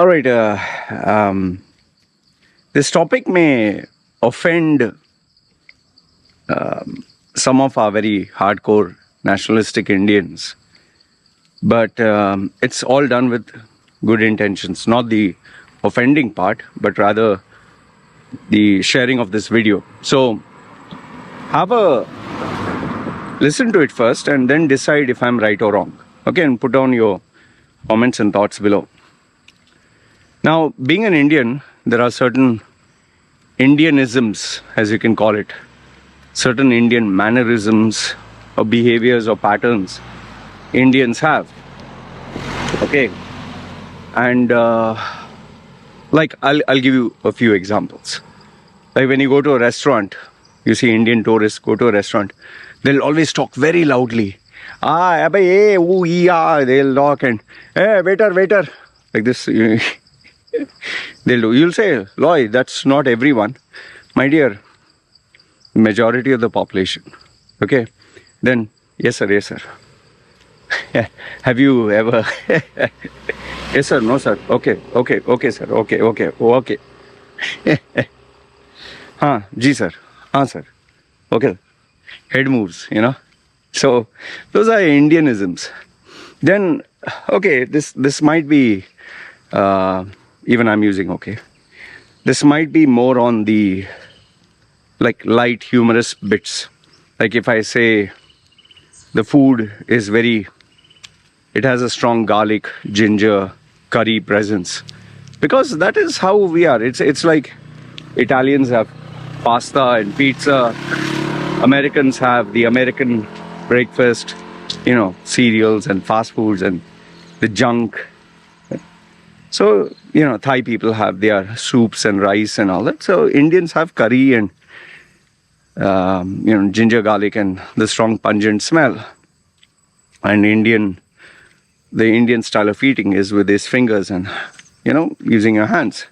All right. Um, this topic may offend some of our very hardcore nationalistic Indians, but it's all done with good intentions, not the offending part, but rather the sharing of this video. So have a listen to it first and then decide if I'm right or wrong. Okay, and put down your comments and thoughts below. Now, being an Indian, there are certain Indianisms, as you can call it, certain Indian mannerisms or behaviors or patterns Indians have. Okay, and like I'll give you a few examples. Like when you go to a restaurant, you see Indian tourists go to a restaurant, they'll always talk very loudly. They'll talk and, hey, waiter, waiter, like this. They'll do. You'll say, Loy, that's not everyone. My dear, majority of the population. Okay, then, yes, sir, yes, sir. Have you ever? Yes, sir, no, sir. Okay, sir. Okay. Ji, sir. Sir. Okay. Head moves, So, those are Indianisms. Then, okay, this might be, even I'm using, okay. This might be more on the, like, light, humorous bits. Like if I say the food is it has a strong garlic, ginger, curry presence. Because that is how we are. It's like Italians have pasta and pizza. Americans have the American breakfast, cereals and fast foods and the junk. So, Thai people have their soups and rice and all that. So Indians have curry and, ginger, garlic and the strong pungent smell. And the Indian style of eating is with his fingers and, using your hands.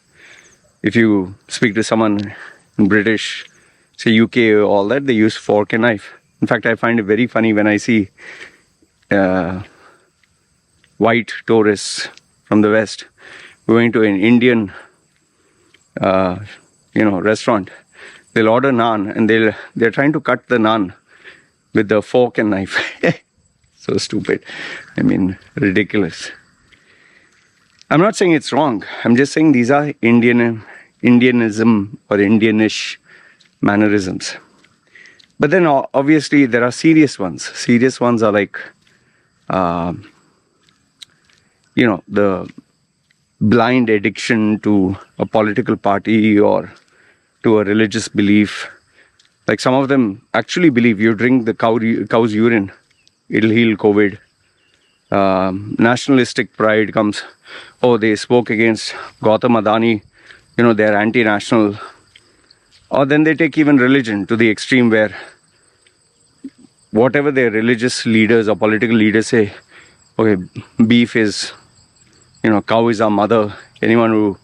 If you speak to someone in British, say UK or all that, they use fork and knife. In fact, I find it very funny when I see white tourists from the West going to an Indian, restaurant. They'll order naan and they're trying to cut the naan with the fork and knife. So stupid. I mean, ridiculous. I'm not saying it's wrong. I'm just saying these are Indianism or Indianish mannerisms. But then obviously there are serious ones. Serious ones are like, the blind addiction to a political party or to a religious belief. Like some of them actually believe you drink the cow's urine, it'll heal COVID. Nationalistic pride comes, they spoke against Gautam Adani, they're anti-national. Or then they take even religion to the extreme where whatever their religious leaders or political leaders say, okay, beef is, cow is our mother. Anyone who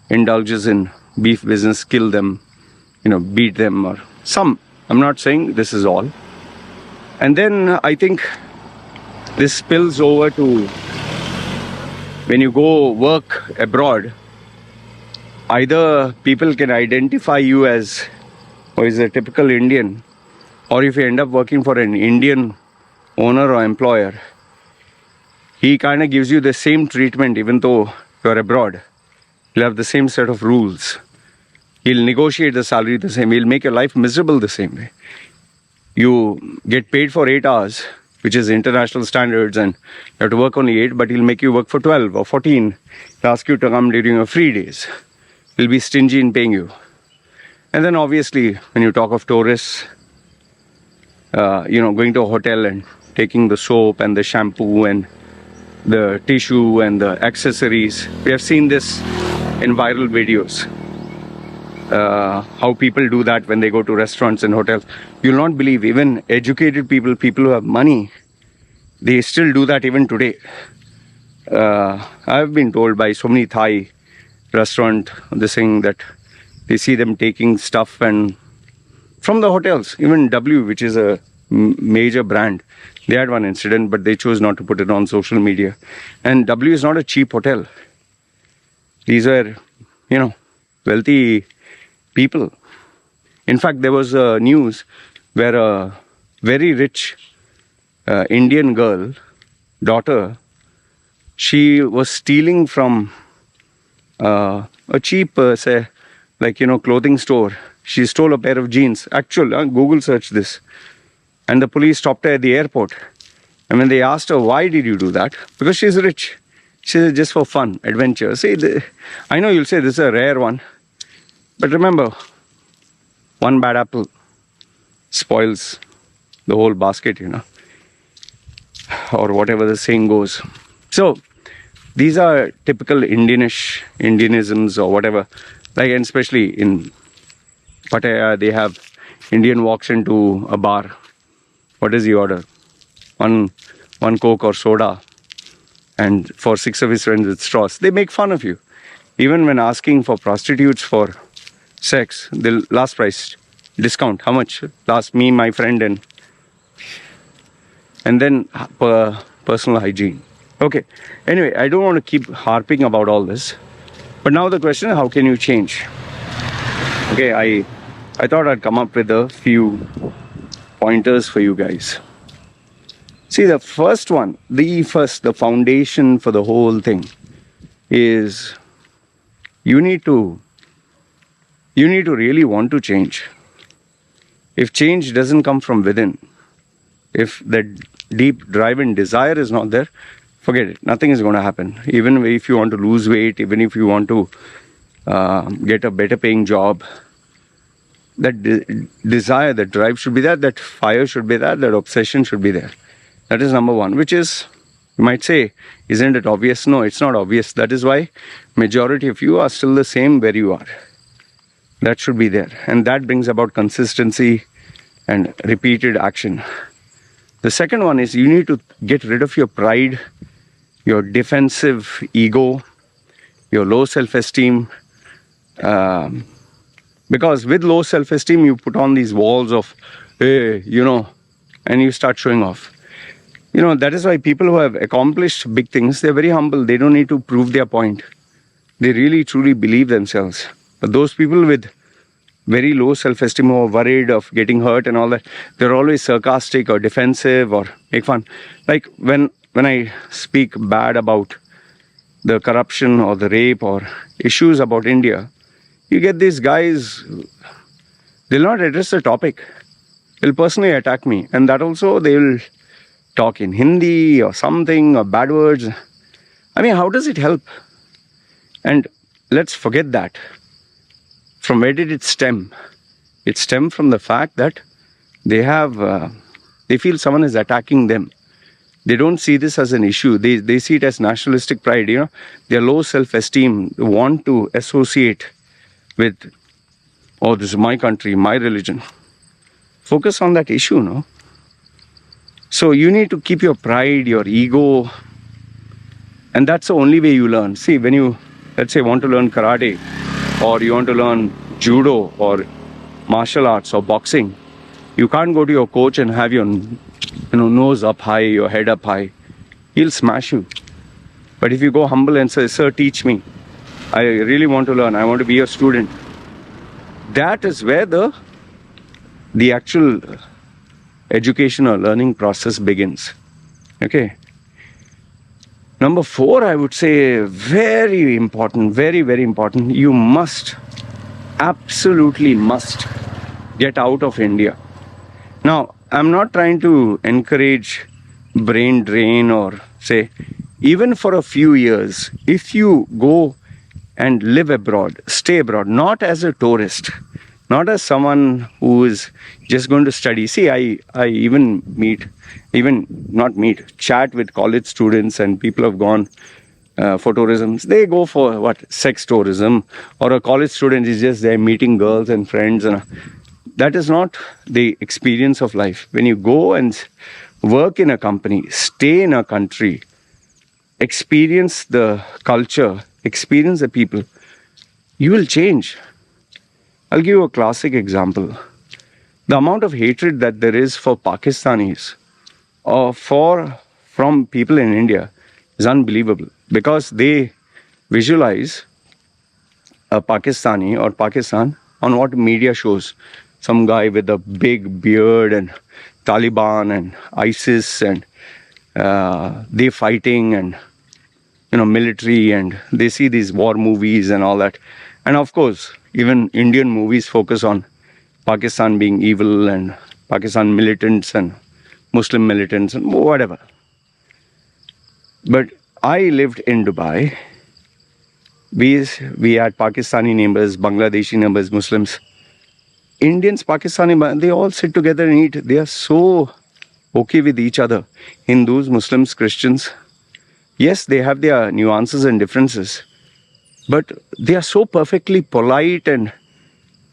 indulges in beef business, kill them, beat them or some. I'm not saying this is all. And then I think this spills over to when you go work abroad, either people can identify you as a typical Indian, or if you end up working for an Indian owner or employer, he kind of gives you the same treatment even though you're abroad. He'll have the same set of rules. He'll negotiate the salary the same way. He'll make your life miserable the same way. You get paid for 8 hours, which is international standards, and you have to work only 8, but he'll make you work for 12 or 14. He'll ask you to come during your free days. He'll be stingy in paying you. And then obviously, when you talk of tourists, going to a hotel and taking the soap and the shampoo and the tissue and the accessories. We have seen this in viral videos. How people do that when they go to restaurants and hotels. You'll not believe, even educated people who have money, they still do that even today. I've been told by so many Thai restaurant this thing that they see them taking stuff and from the hotels. Even W, which is a major brand, they had one incident, but they chose not to put it on social media. And W is not a cheap hotel. These were, wealthy people. In fact, there was news where a very rich Indian girl, daughter, she was stealing from a cheap, clothing store. She stole a pair of jeans. Google searched this. And the police stopped her at the airport. And when they asked her, why did you do that? Because she's rich. She said, just for fun, adventure. See, I know you'll say this is a rare one. But remember, one bad apple spoils the whole basket, or whatever the saying goes. So, these are typical Indianisms or whatever. Like, and especially in Pattaya, they have Indian walks into a bar. What does he order? One Coke or soda. And for 6 of his friends with straws. They make fun of you. Even when asking for prostitutes for sex, the last price discount. How much? Last, me, my friend, and then personal hygiene. Okay. Anyway, I don't want to keep harping about all this. But now the question is, how can you change? Okay, I thought I'd come up with a few pointers for you guys. See, the first one, the foundation for the whole thing is you need to really want to change. If change doesn't come from within, if that deep drive and desire is not there, forget it. Nothing is going to happen. Even if you want to lose weight, even if you want to get a better paying job, that desire, that drive should be there, that fire should be there, that obsession should be there. That is number one, which is, you might say, isn't it obvious? No, it's not obvious. That is why majority of you are still the same where you are. That should be there. And that brings about consistency and repeated action. The second one is you need to get rid of your pride, your defensive ego, your low self-esteem. Because with low self-esteem, you put on these walls of, hey, and you start showing off. That is why people who have accomplished big things, they're very humble. They don't need to prove their point. They really, truly believe themselves. But those people with very low self-esteem who are worried of getting hurt and all that, they're always sarcastic or defensive or make fun. Like when I speak bad about the corruption or the rape or issues about India, you get these guys, they'll not address the topic. They'll personally attack me. And that also they'll talk in Hindi or something or bad words. I mean, how does it help? And let's forget that. From where did it stem? It stemmed from the fact that they feel someone is attacking them. They don't see this as an issue. They see it as nationalistic pride. Their low self-esteem, want to associate with, oh, this is my country, my religion. Focus on that issue, no? So you need to keep your pride, your ego, and that's the only way you learn. See, when you, let's say, want to learn karate, or you want to learn judo, or martial arts, or boxing, you can't go to your coach and have your nose up high, your head up high. He'll smash you. But if you go humble and say, sir, teach me. I really want to learn. I want to be a student. That is where the actual education or learning process begins. Okay. Number 4, I would say, very important, very, very important. You absolutely must get out of India. Now, I'm not trying to encourage brain drain or say, even for a few years, if you go and live abroad, stay abroad, not as a tourist, not as someone who is just going to study. See, I chat with college students and people who have gone for tourism. They go for sex tourism, or a college student is just there meeting girls and friends. And that is not the experience of life. When you go and work in a company, stay in a country, experience the culture, experience the people, you will change. I'll give you a classic example. The amount of hatred that there is for Pakistanis or from people in India is unbelievable, because they visualize a Pakistani or Pakistan on what media shows. Some guy with a big beard and Taliban and ISIS and they fighting and military, and they see these war movies and all that. And of course, even Indian movies focus on Pakistan being evil and Pakistan militants and Muslim militants and whatever. But I lived in Dubai. We had Pakistani neighbors, Bangladeshi neighbors, Muslims. Indians, Pakistani, they all sit together and eat. They are so okay with each other. Hindus, Muslims, Christians. Yes, they have their nuances and differences, but they are so perfectly polite and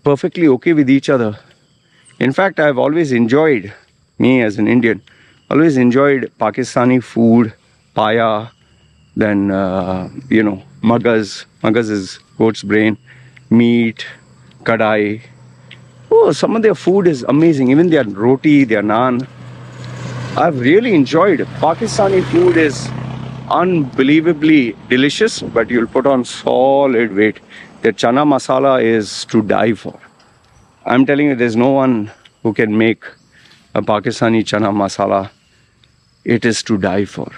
perfectly okay with each other. In fact, I've always enjoyed, me as an Indian, always enjoyed Pakistani food, paya, then, magas. Magas is goat's brain, meat, kadai. Oh, some of their food is amazing. Even their roti, their naan. I've really enjoyed it. Pakistani food is unbelievably delicious, but you'll put on solid weight. The chana masala is to die for. I'm telling you, there's no one who can make a Pakistani chana masala. It is to die for.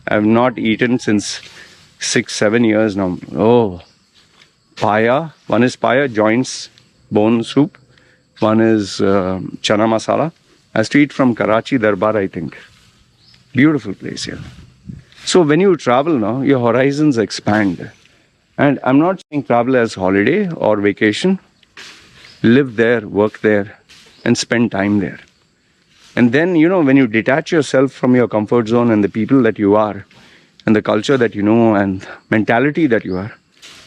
I've not eaten since 6-7 years now. Oh, paya. One is paya, joints, bone soup. One is chana masala. I used to eat from Karachi Darbar, I think. Beautiful place here. So when you travel now, your horizons expand. And I'm not saying travel as holiday or vacation. Live there, work there, and spend time there. And then, when you detach yourself from your comfort zone and the people that you are, and the culture that you know, and mentality that you are,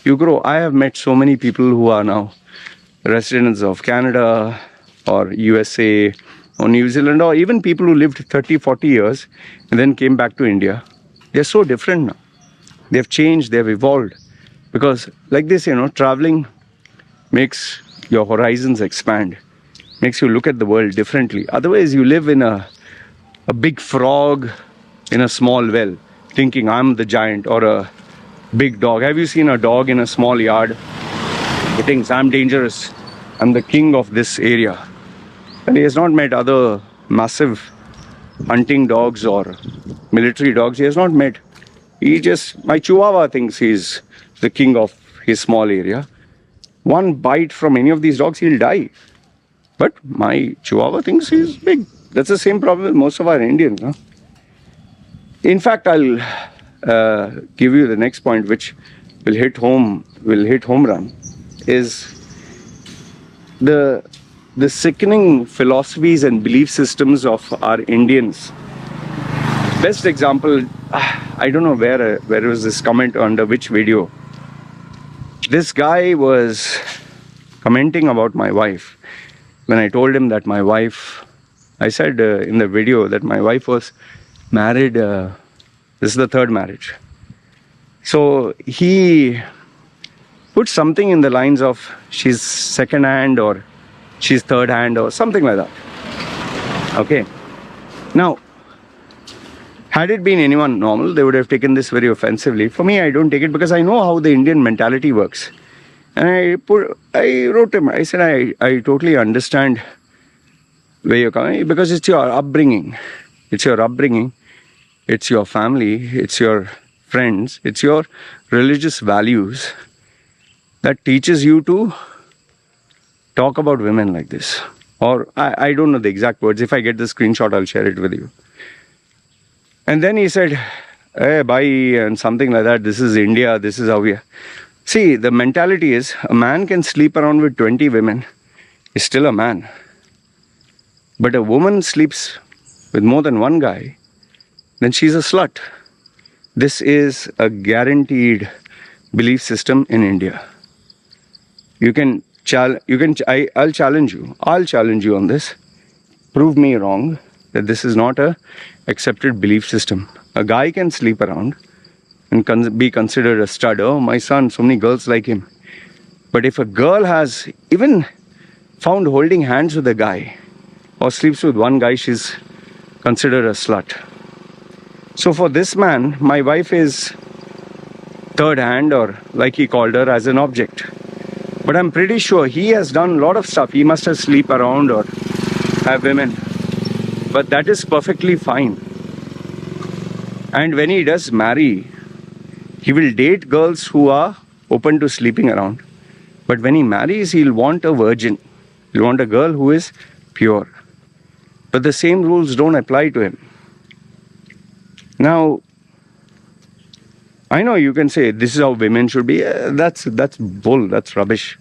you grow. I have met so many people who are now residents of Canada or USA or New Zealand, or even people who lived 30, 40 years and then came back to India. They're so different now. They've changed, they've evolved. Because like this, traveling makes your horizons expand, makes you look at the world differently. Otherwise, you live in a big frog in a small well, thinking I'm the giant, or a big dog. Have you seen a dog in a small yard? He thinks I'm dangerous. I'm the king of this area. And he has not met other massive hunting dogs or military dogs. He has not met. My Chihuahua thinks he's the king of his small area. One bite from any of these dogs, he'll die. But my Chihuahua thinks he's big. That's the same problem with most of our Indians. Huh? In fact, I'll give you the next point, which will hit home run, is the sickening philosophies and belief systems of our Indians. Best example, I don't know where was this comment under which video. This guy was commenting about my wife. When I told him that my wife, I said in the video that my wife was married, this is the third marriage. So he put something in the lines of she's second hand or she's third hand or something like that. Okay. Now, had it been anyone normal, they would have taken this very offensively. For me, I don't take it because I know how the Indian mentality works. And I wrote him, I said, I totally understand where you're coming, because it's your upbringing. It's your upbringing. It's your family. It's your friends. It's your religious values that teaches you to talk about women like this. Or I don't know the exact words. If I get the screenshot, I'll share it with you. And then he said, hey, bye, and something like that. This is India. This is how we are. See, the mentality is a man can sleep around with 20 women. He's still a man. But a woman sleeps with more than one guy, then she's a slut. This is a guaranteed belief system in India. I'll challenge you. I'll challenge you on this. Prove me wrong that this is not a accepted belief system. A guy can sleep around and be considered a stud. Oh, my son, so many girls like him. But if a girl has even found holding hands with a guy or sleeps with one guy, she's considered a slut. So for this man, my wife is third hand, or like he called her, as an object. But I'm pretty sure he has done a lot of stuff. He must have sleep around or have women. But that is perfectly fine. And when he does marry, he will date girls who are open to sleeping around. But when he marries, he'll want a virgin. He'll want a girl who is pure. But the same rules don't apply to him. Now, I know you can say this is how women should be. That's bull. That's rubbish.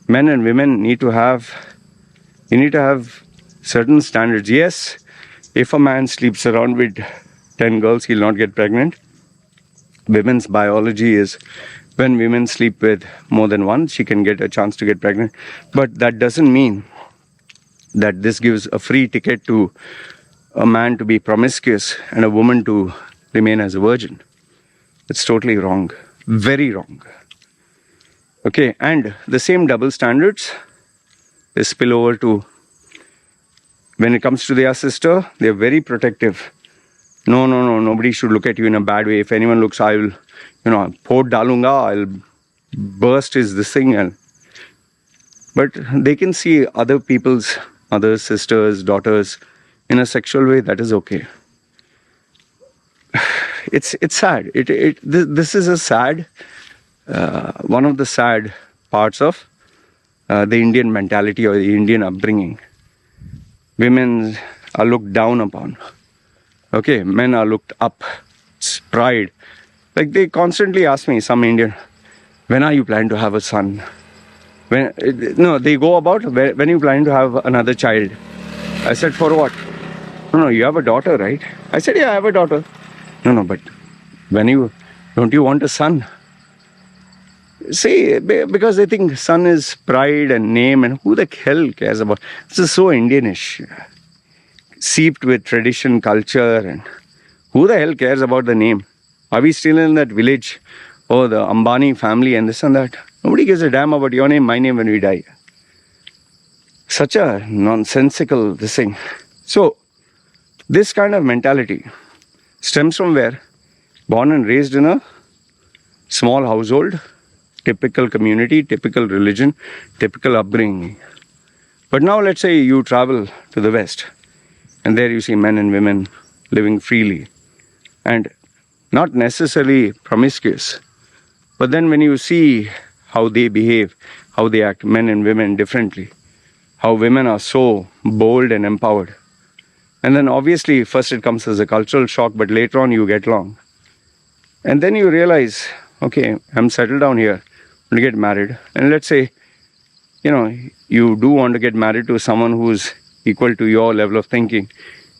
Men and women need to have certain standards. Yes, if a man sleeps around with 10 girls, he'll not get pregnant. Women's biology is when women sleep with more than one, she can get a chance to get pregnant. But that doesn't mean that this gives a free ticket to a man to be promiscuous and a woman to remain as a virgin. It's totally wrong. Very wrong. Okay, and the same double standards, they spill over to when it comes to their sister, they're very protective. No, nobody should look at you in a bad way. If anyone looks, I will, pot dalunga, I'll burst this thing. But they can see other people's, other sisters, daughters in a sexual way, that is okay. It's sad. This is a sad, one of the sad parts of the Indian mentality or the Indian upbringing. Women are looked down upon. Okay, men are looked up. It's pride. Like they constantly ask me, some Indian, when are you planning to have a son? They go about, when are you planning to have another child? I said, for what? No, you have a daughter, right? I said, yeah, I have a daughter. No, but don't you want a son? See, because they think son is pride and name, and who the hell cares about? This is so Indianish, seeped with tradition, culture, and who the hell cares about the name? Are we still in that village? Oh, the Ambani family and this and that. Nobody gives a damn about your name, my name when we die. Such a nonsensical this thing. So, this kind of mentality stems from where? Born and raised in a small household, typical community, typical religion, typical upbringing. But now let's say you travel to the West, and there you see men and women living freely and not necessarily promiscuous. But then when you see how they behave, how they act, men and women differently, how women are so bold and empowered. And then obviously first it comes as a cultural shock, but later on you get along. And then you realize, okay, I'm settled down here, I'm going to get married. And let's say, you do want to get married to someone who's equal to your level of thinking.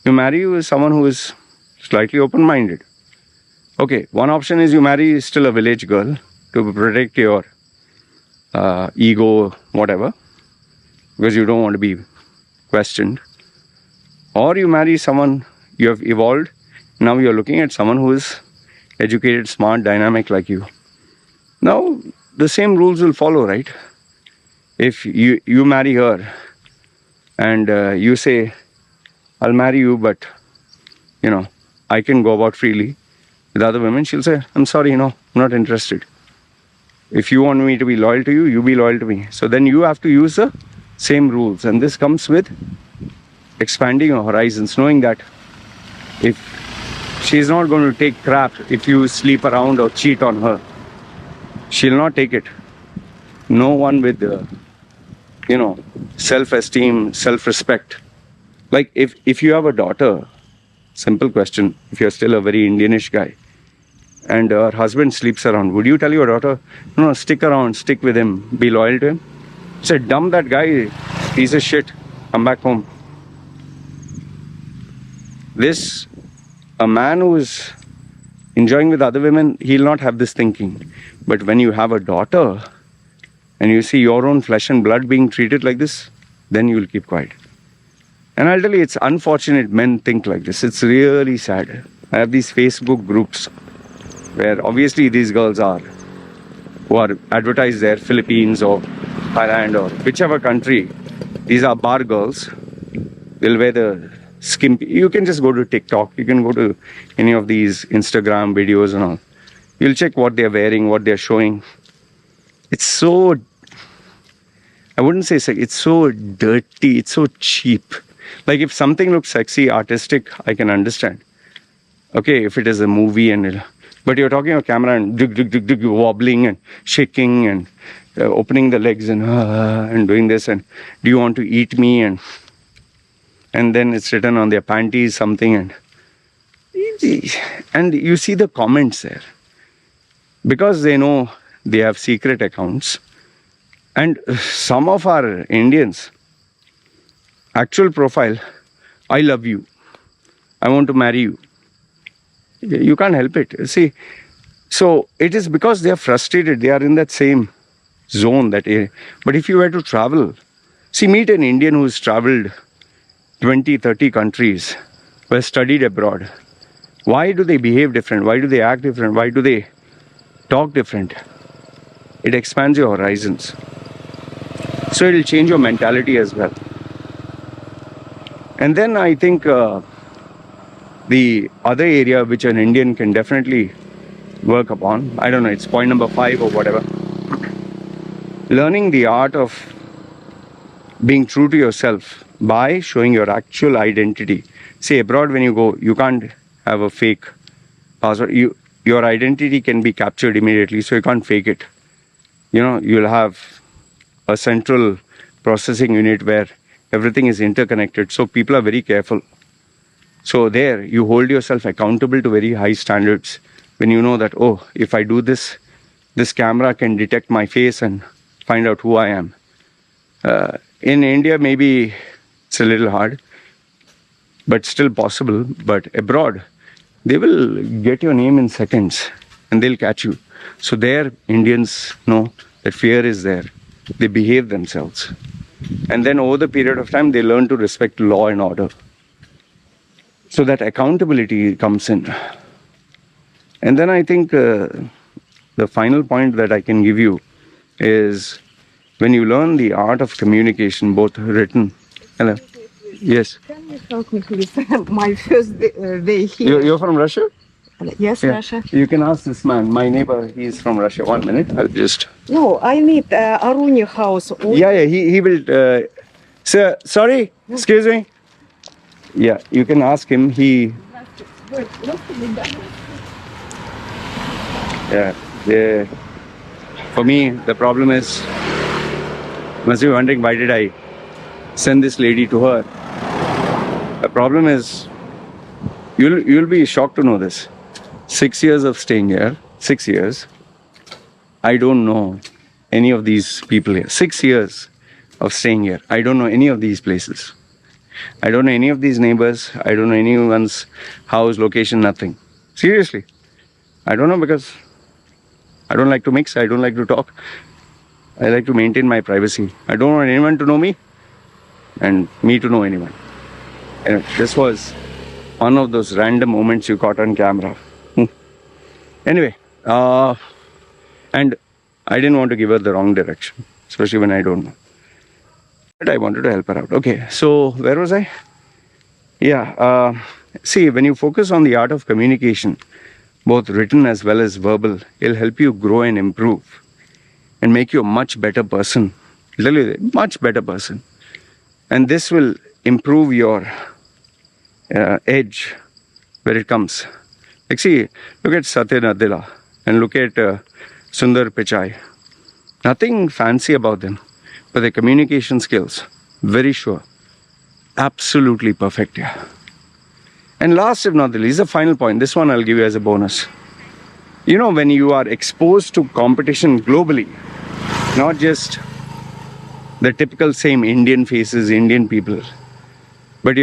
You marry with someone who is slightly open-minded. Okay, one option is you marry still a village girl to protect your ego, whatever, because you don't want to be questioned. Or you marry someone, you have evolved, now you're looking at someone who is educated, smart, dynamic like you. Now, the same rules will follow, right? If you marry her and you say, I'll marry you, but, I can go about freely. With other women, she'll say, I'm sorry, I'm not interested. If you want me to be loyal to you, you be loyal to me. So then you have to use the same rules. And this comes with expanding your horizons, knowing that if she's not going to take crap if you sleep around or cheat on her, she'll not take it. No one with, self-esteem, self-respect. Like if you have a daughter, simple question, if you're still a very Indianish guy, and her husband sleeps around, would you tell your daughter, no, stick around, stick with him, be loyal to him? Say, dump that guy, piece of shit, come back home. A man who is enjoying with other women, he'll not have this thinking. But when you have a daughter, and you see your own flesh and blood being treated like this, then you'll keep quiet. And I'll tell you, it's unfortunate men think like this. It's really sad. I have these Facebook groups where obviously these girls who are advertised there, Philippines or Thailand or whichever country. These are bar girls. They'll wear the skimpy. You can just go to TikTok. You can go to any of these Instagram videos and all. You'll check what they're wearing, what they're showing. It's so I wouldn't say sexy. It's so dirty. It's so cheap. Like if something looks sexy, artistic, I can understand. Okay, if it is a movie but you're talking on camera and wobbling and shaking and opening the legs and doing this and do you want to eat me and then it's written on their panties something and you see the comments there because they know they have secret accounts. And some of our Indians, actual profile, I love you, I want to marry you. You can't help it. See, so it is because they are frustrated. They are in that same zone, that area. But if you were to travel, see, meet an Indian who's traveled 20, 30 countries, who has studied abroad. Why do they behave different? Why do they act different? Why do they talk different? It expands your horizons. So it will change your mentality as well. And then I think the other area which an Indian can definitely work upon, I don't know, it's point number 5 or whatever. Learning the art of being true to yourself by showing your actual identity. See, abroad when you go, you can't have a fake password. Your identity can be captured immediately, so you can't fake it. You know, you'll have a central processing unit where everything is interconnected, so people are very careful. So there, you hold yourself accountable to very high standards when you know that, oh, if I do this, this camera can detect my face and find out who I am. In India, maybe it's a little hard, but still possible. But abroad, they will get your name in seconds and they'll catch you. So there, Indians know that fear is there. They behave themselves. And then over the period of time, they learn to respect law and order. So that accountability comes in. And then I think the final point that I can give you is when you learn the art of communication, both written. Hello. Yes. Can you help me, please? My first day here. You're from Russia? Yes, Yeah. Russia. You can ask this man. My neighbor, he's from Russia. 1 minute. I'll just. No, I need Aruni house. Yeah, he will. Sir, sorry. Excuse me. Yeah, you can ask him. Yeah. For me, the problem is, you must be wondering why did I send this lady to her. The problem is, you'll be shocked to know this. 6 years of staying here, 6 years, I don't know any of these people here. 6 years of staying here, I don't know any of these places. I don't know any of these neighbors. I don't know anyone's house, location, nothing. Seriously. I don't know because I don't like to mix. I don't like to talk. I like to maintain my privacy. I don't want anyone to know me and me to know anyone. Anyway, this was one of those random moments you caught on camera. Anyway, and I didn't want to give her the wrong direction, especially when I don't know. But I wanted to help her out. Okay, so where was I? Yeah, see, when you focus on the art of communication, both written as well as verbal, it'll help you grow and improve and make you a much better person. Literally, a much better person. And this will improve your edge where it comes. Like, see, look at Satya Nadella and look at Sundar Pichai. Nothing fancy about them. But their communication skills, very sure, absolutely perfect. Yeah. And last, if not the least, the final point. This one I'll give you as a bonus. You know, when you are exposed to competition globally, not just the typical same Indian faces, Indian people, but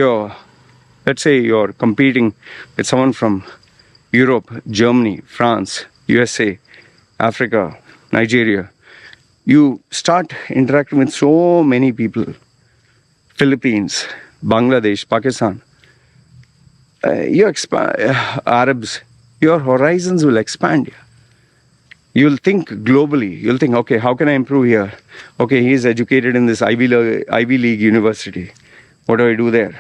let's say you're competing with someone from Europe, Germany, France, USA, Africa, Nigeria. You start interacting with so many people. Philippines, Bangladesh, Pakistan. Arabs, your horizons will expand. You'll think globally. You'll think, okay, how can I improve here? Okay, he's educated in this Ivy League university. What do I do there?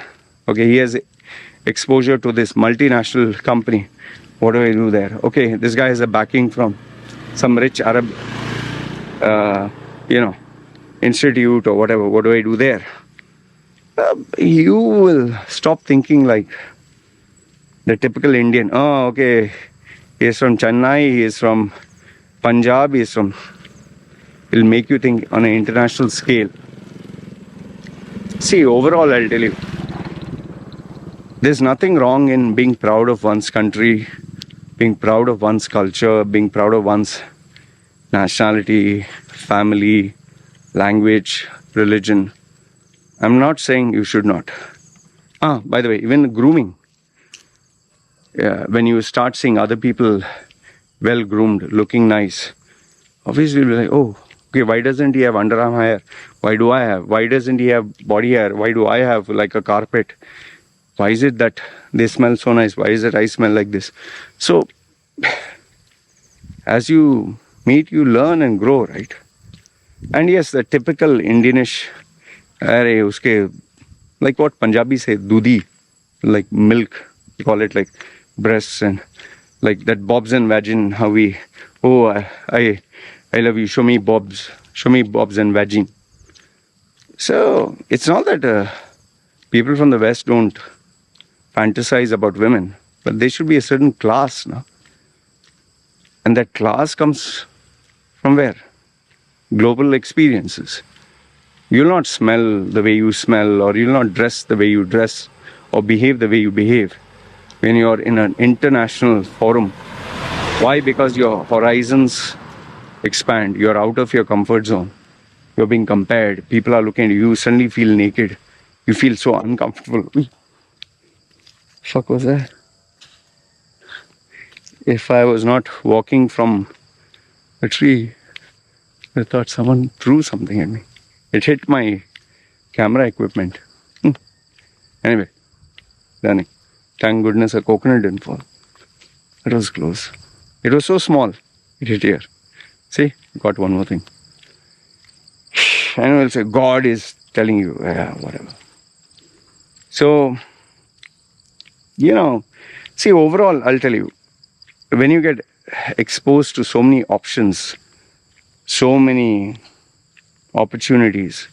Okay, he has exposure to this multinational company. What do I do there? Okay, this guy has a backing from some rich Arab institute or whatever, what do I do there? You will stop thinking like the typical Indian. Oh, okay, he is from Chennai, he is from Punjab, he is from... It'll make you think on an international scale. See, overall, I'll tell you, there's nothing wrong in being proud of one's country, being proud of one's culture, being proud of one's nationality, family, language, religion. I'm not saying you should not. By the way, even grooming. When you start seeing other people well groomed, looking nice, obviously you'll be like, oh, okay, why doesn't he have underarm hair? Why do I have? Why doesn't he have body hair? Why do I have like a carpet? Why is it that they smell so nice? Why is it I smell like this? So, as you meet, you learn and grow, right? And yes, the typical Indianish, like what Punjabi say, dudi, like milk, we call it like breasts, and like that bobs and vagin, how we, oh, I love you, show me bobs and vagin. So, it's not that people from the West don't fantasize about women, but there should be a certain class, no? And that class comes from where? Global experiences. You'll not smell the way you smell, or you'll not dress the way you dress, or behave the way you behave when you're in an international forum. Why? Because your horizons expand. You're out of your comfort zone. You're being compared. People are looking at you. You suddenly feel naked. You feel so uncomfortable. Fuck was that? If I was not walking from a tree, I thought someone threw something at me. It hit my camera equipment. Anyway, Danny, thank goodness a coconut didn't fall. It was close. It was so small. It hit here. See, got one more thing. And we'll say God is telling you, whatever. So, see, overall, I'll tell you, when you get exposed to so many options, so many opportunities,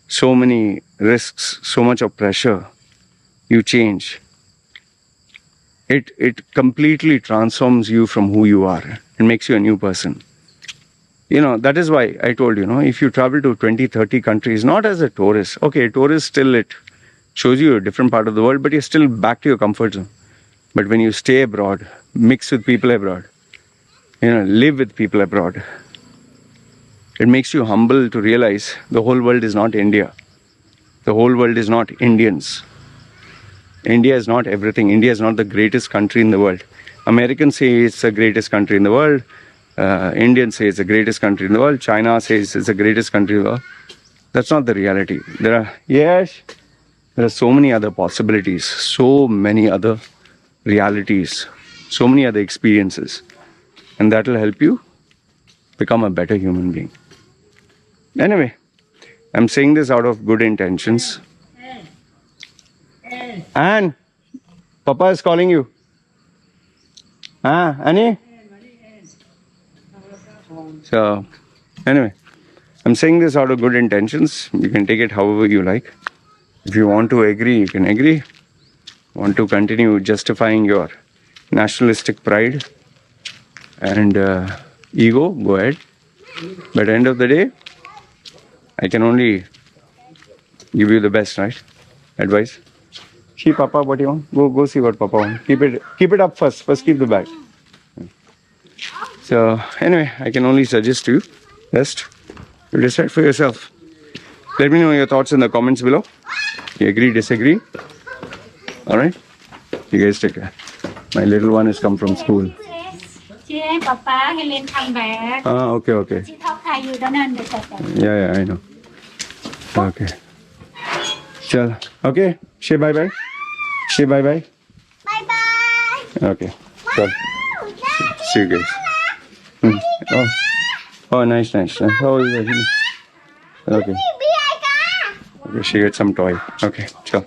so many risks, so much of pressure, you change. It completely transforms you from who you are and makes you a new person. That is why I told you, if you travel to 20, 30 countries, not as a tourist. Okay, tourist still, it shows you a different part of the world, but you're still back to your comfort zone. But when you stay abroad, mix with people abroad, live with people abroad, it makes you humble to realize the whole world is not India. The whole world is not Indians. India is not everything. India is not the greatest country in the world. Americans say it's the greatest country in the world. Indians say it's the greatest country in the world. China says it's the greatest country in the world. That's not the reality. There are so many other possibilities, so many other realities, so many other experiences. And that will help you become a better human being. Anyway, I'm saying this out of good intentions. Anne, Papa is calling you. Annie? So, anyway, I'm saying this out of good intentions. You can take it however you like. If you want to agree, you can agree. Want to continue justifying your nationalistic pride and ego, go ahead. But at the end of the day, I can only give you the best, right? Advice. See, Papa, what you want? Go see what Papa wants. Keep it up first. First keep the bag. So anyway, I can only suggest to you, best you decide for yourself. Let me know your thoughts in the comments below. You agree, disagree? Alright? You guys take care. My little one has come from school. Okay. Yeah, I know. Okay. Chal. Okay. Say bye-bye. Say bye-bye. Bye-bye. Okay. Chal. See you guys. Oh, nice. How is it? Okay. Okay, she gets some toy. Okay, chal.